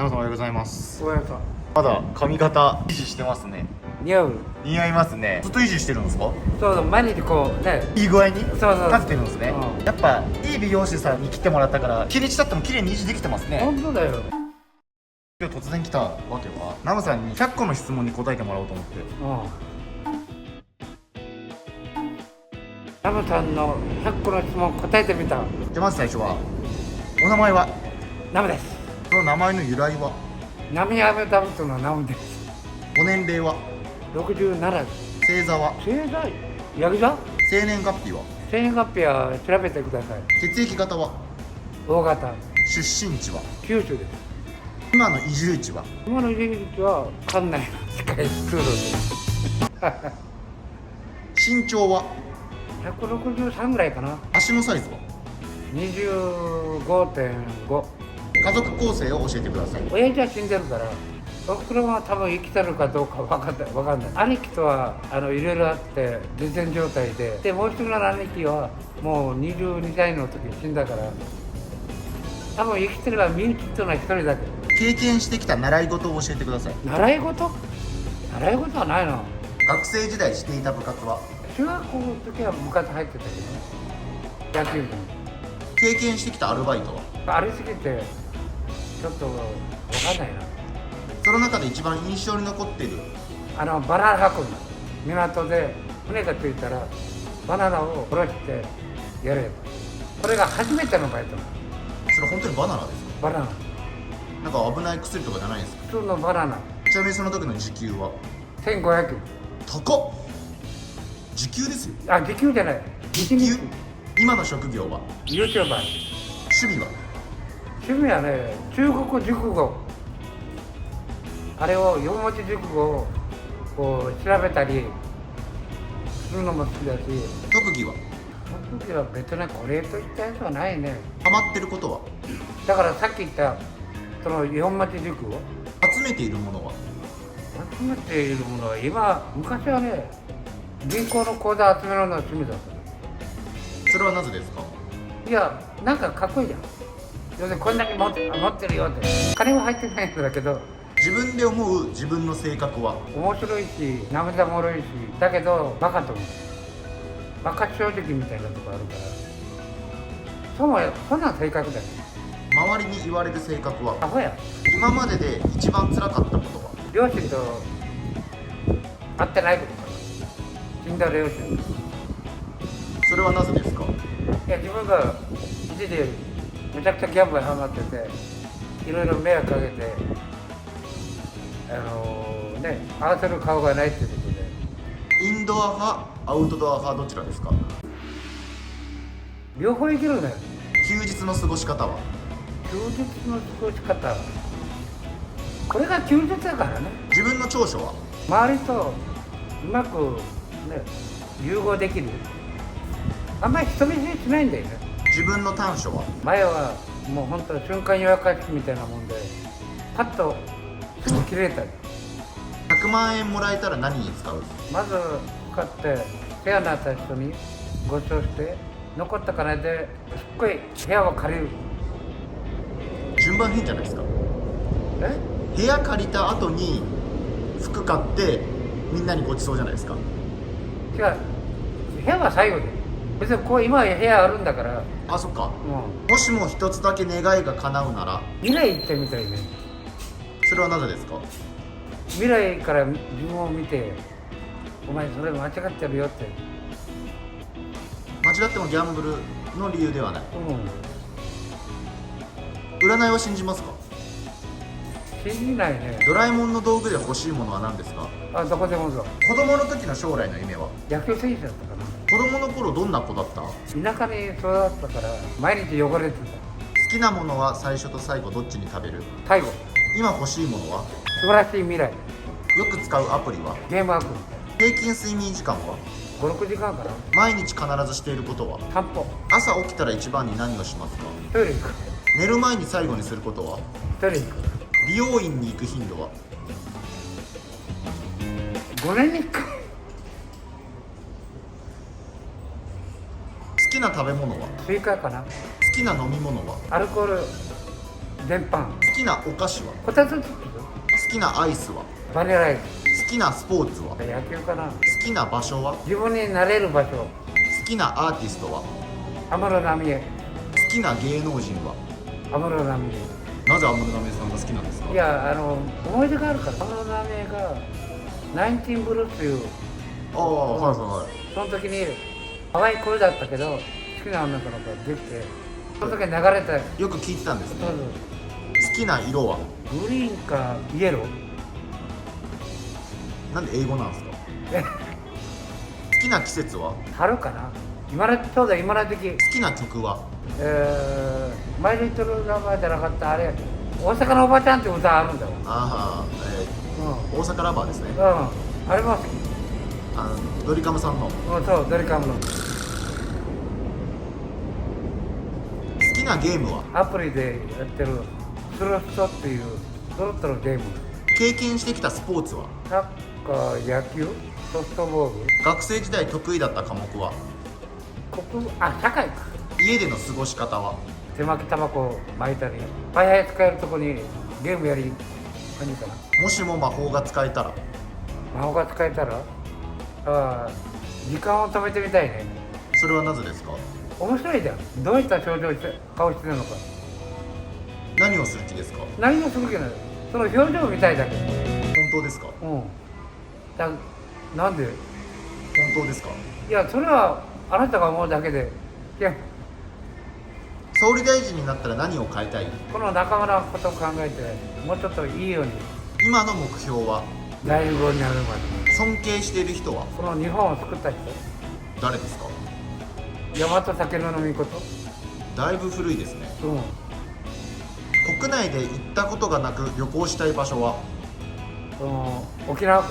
皆さんおはようございます。ごめんなさい。まだ髪型維持してますね。似合う。似合いますね。ずっと維持してるんですか？そうそう、毎日こうね。いい具合にそうそう立ててるんですね。うんやっぱいい美容師さんに切ってもらったから日にち経っても綺麗に維持できてますね。本当だよ。今日突然来たわけはナムさんに100個の質問に答えてもらおうと思って。ナムさんの100個の質問答えてみた。じゃあまず最初はお名前は？ナムです。その名前の由来は？ナミアメダブトのナムです。ご年齢は？67です。星座は？星座ヤギ座？生年月日は？生年月日は調べてください。血液型は？ O 型。出身地は？九州です。今の移住地は？今の入り口は館内のスカイツールです。身長は？163ぐらいかな。足のサイズは？ 25.5。家族構成を教えてください。親父は死んでるからおふくろは多分生きてるかどうか分かんない。兄貴とはいろいろあって絶縁状態でもう一人の兄貴はもう22歳の時死んだから多分生きてるのは身内っていうのは一人だけ。経験してきた習い事を教えてください。習い事はないの。学生時代していた部活は？中学校の時は部活入ってたけど野球部に。経験してきたアルバイトは？ありすぎてちょっと分かんないな。その中で一番印象に残っている？バナナ運ぶ港で船が着いたらバナナを下ろしてやれ。これが初めてのバイト。それ本当にバナナですか？バナナ、なんか危ない薬とかじゃないんですか？普通のバナナちなみにその時の時給は？ 1500円。高っ。時給ですよ。あ、時給じゃない、時給。今の職業は？ YouTuber。趣味は？趣味はね、中国熟語、あれを4文字熟語をこう調べたりするのも好きだし。特技は？特技は別にこれといったやつはないね。ハマってることは？だからさっき言ったその4文字熟語集めているものは？集めているものは昔はね、銀行の口座集めるのが趣味だったの。それはなぜですか？いや、なんかかっこいいじゃん。要するにこんだけ持ってるよって。金は入ってないんだけど自分で思う自分の性格は？面白いし涙もろいし、だけどバカと思う。バカ正直みたいなとこあるから、そんな性格だよ。周りに言われる性格は？アホや。今までで一番辛かったことは？両親と会ってないことかな。死んだ両親。それはなぜですか？いや、自分が一時めちゃくちゃギャンブルハマってていろいろ迷惑かけて合わせる顔がないっていうことで。インドア派、アウトドア派、どちらですか？両方いけるね。休日の過ごし方は？休日の過ごし方、これが休日だからね。自分の長所は？周りとうまくね融合できる。あんまり人見知りしないんだよね。自分の短所は？前はもう本当瞬間湯沸かしみたいなもんでパッとすぐ切れたり。100万円もらえたら何に使う？まず買って世話になった人にご馳走して残った金ですっごい部屋を借りる。順番変じゃないですか？え部屋借りた後に服買ってみんなにごちそうじゃないですか？違う、部屋は最後で。別にこう今部屋あるんだから。あ、そっか。ももしも一つだけ願いが叶うなら未来行ってみたいね。それはなぜですか？未来から自分を見てお前それ間違ってるよって。間違ってもギャンブルの理由ではない。うん、占いは信じますか？信じないね。ドラえもんの道具で欲しいものは何ですか？あ、どこでもそう。子供の時の将来の夢は？野球選手だったか子供の頃どんな子だった？好な。田舎に育ったから毎日汚れてきなものは最初と最後どっちに食べる？た。最後、今欲しいものは？素晴らしい未来。よく使うアプリは？ゲームアプ平均睡眠時間は？リ5、6時間かな。毎日必ずしていることは？散歩。朝起きたら一番に何をしますか？トイレ行く。寝る前に最後にすることは？トイレ行く。美容院に行く頻度は？ 5年に1回。好きな食べ物は？スイカかな。好きな飲み物は？アルコール全般。好きなお菓子は？こたつチップ好きなアイスは？ス、バニラアイ好きなスポーツは？好ス、野球かな。きな場所は？好自分になれる場所。きなアーティストは？安室奈美恵。好きな芸能人は？安室奈美なぜ安室奈美恵さんが好きなんですか？恵。いや、思い出があるから。安室奈美恵がナインティーンブルーっていう、ああ、はいはい。その時に可愛い声だったけど好きな女の子ができて、その時に流れた。よく聞いてたんですね。そう好きな色は？グリーンかイエロー。なんで英語なんですか？え、好きな季節は？春かな。ちょうど今の時期。好きな曲は？マイリトルラバーじゃなかった、あれ大阪のおばちゃんって歌あるんだよ。ああ、うん、大阪ラバーですね。あれも好き。ドリカムさんの。好そう、ドリカムのきなゲームは？アプリでやってるスロットっていうスロットのゲーム。経験してきたスポーツは？サッカー、野球、ソフトボール。学生時代得意だった科目は？社会か。家での過ごし方は？手巻きタバコ巻いたり、パイハイ使えるとこにゲームやり感じかな。もしも魔法が使えたら？魔法が使えたら、時間を止めてみたいね。それはなぜですか？面白いじゃん。どういった顔してるのか。何をする気ですか？何もする気ない。その表情を見たいだけ。本当ですか？なんで？本当ですか？いや、それはあなたが思うだけで。いや、総理大臣になったら何を変えたい？この仲間のことを考えて、もうちょっといいように。今の目標は？大富豪になるまで。尊敬している人は？この日本を作った人。誰ですか？大和酒の飲みこと。だいぶ古いですね。国内で行ったことがなく旅行したい場所は？沖縄。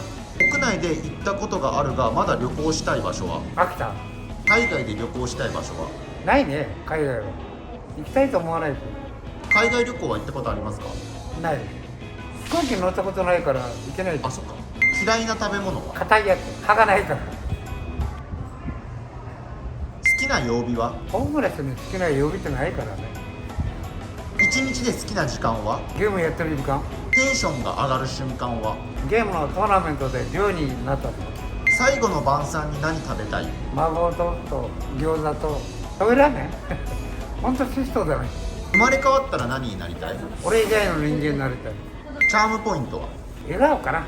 国内で行ったことがあるがまだ旅行したい場所は？秋田。海外で旅行したい場所は？ないね、海外は。行きたいと思わないと。海外旅行は行ったことありますか？ない。飛行機に乗ったことないから行けない。あ、そっか。嫌いな食べ物は？硬いやつ、歯がないから。好きな曜日は？ホームレスに好きな曜日ってないからね。一日で好きな時間は？ゲームやってる時間。テンションが上がる瞬間は？ゲームのトーナメントで上位になった時。最後の晩餐に何食べたい？麻婆豆腐と餃子と食べられない。ほんとシストだね。生まれ変わったら何になりたい？俺以外の人間になりたい。チャームポイントは？笑顔かな。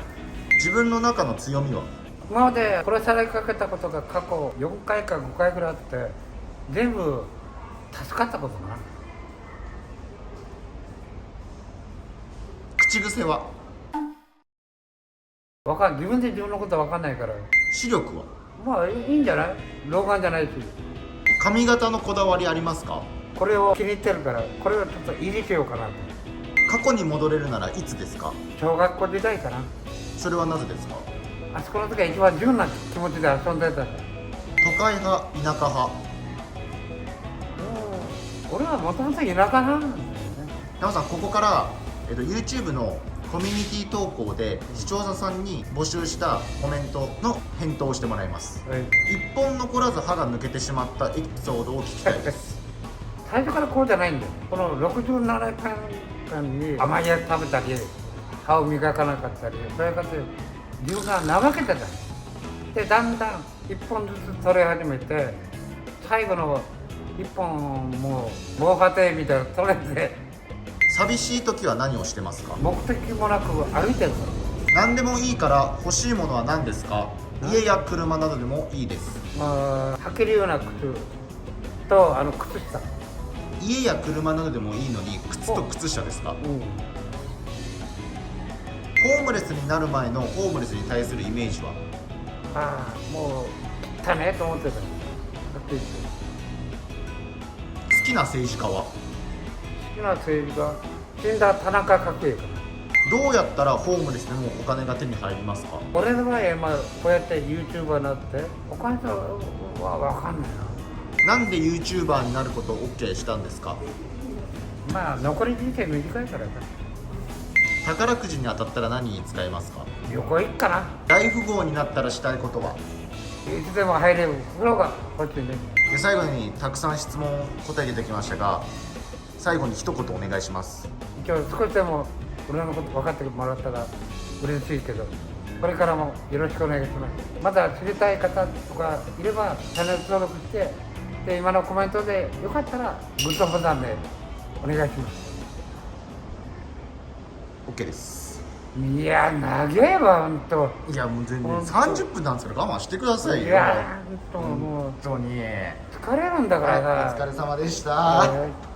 自分の中の強みは？今まで殺されかけたことが過去4回か5回ぐらいあって全部助かったことかな。口癖は？自分で自分のこと分かんないから。視力は？まあいいんじゃない。老眼じゃないし。髪型のこだわりありますか？これを気に入ってるからこれをちょっと維持しようかなと。過去に戻れるならいつですか？小学校時代かな。それはなぜですか？あそこの時は一番純な気持ちで遊んでたから。都会派田舎派？俺はもともと田舎なんだよね。山さん、ここから、YouTube のコミュニティ投稿で視聴者さんに募集したコメントの返答をしてもらいます。はい、一本残らず歯が抜けてしまったエピソードを聞きたいです最初からこうじゃないんだよ。この67年間に甘いやつ食べたり歯を磨かなかったり、そういうことで自分が怠けてた。でだんだん一本ずつ取れ始めて最後の一本もう防波堤みたいなの取れて寂しい時は何をしてますか？目的もなく歩いてるか何でもいいから欲しいものは何ですか？家や車などでもいいです。ら、履けるような靴と靴下。家や車などでもいいのに靴と靴下ですか？ホームレスになる前のホームレスに対するイメージは？もう汚ねと思ってた。はっきり言って好きな政治家は？好きな政治家、死んだ田中角栄かな。どうやったらホームレスでもお金が手に入りますか？俺の場合、こうやって YouTuber になってお金とは分かんないな。なんで YouTuber になることを OK したんですか？残り人生短いからさ。宝くじに当たったら何に使えますか？旅行行くかな。大富豪になったらしたいことは？いつでも入れる風呂が欲しいね。で最後にたくさん質問答えてきましたが、最後に一言お願いします。一応少しでも俺のこと分かってもらったら嬉しいけど、これからもよろしくお願いします。まだ知りたい方とかいればチャンネル登録して、で今のコメントでよかったらグッドボタンでお願いします。 OK です。いや長えわほんと。いやもう全然ほんと30分なんですから我慢してくださいよ。いやほんともう本当に疲れるんだからさ。はい、お疲れ様でした。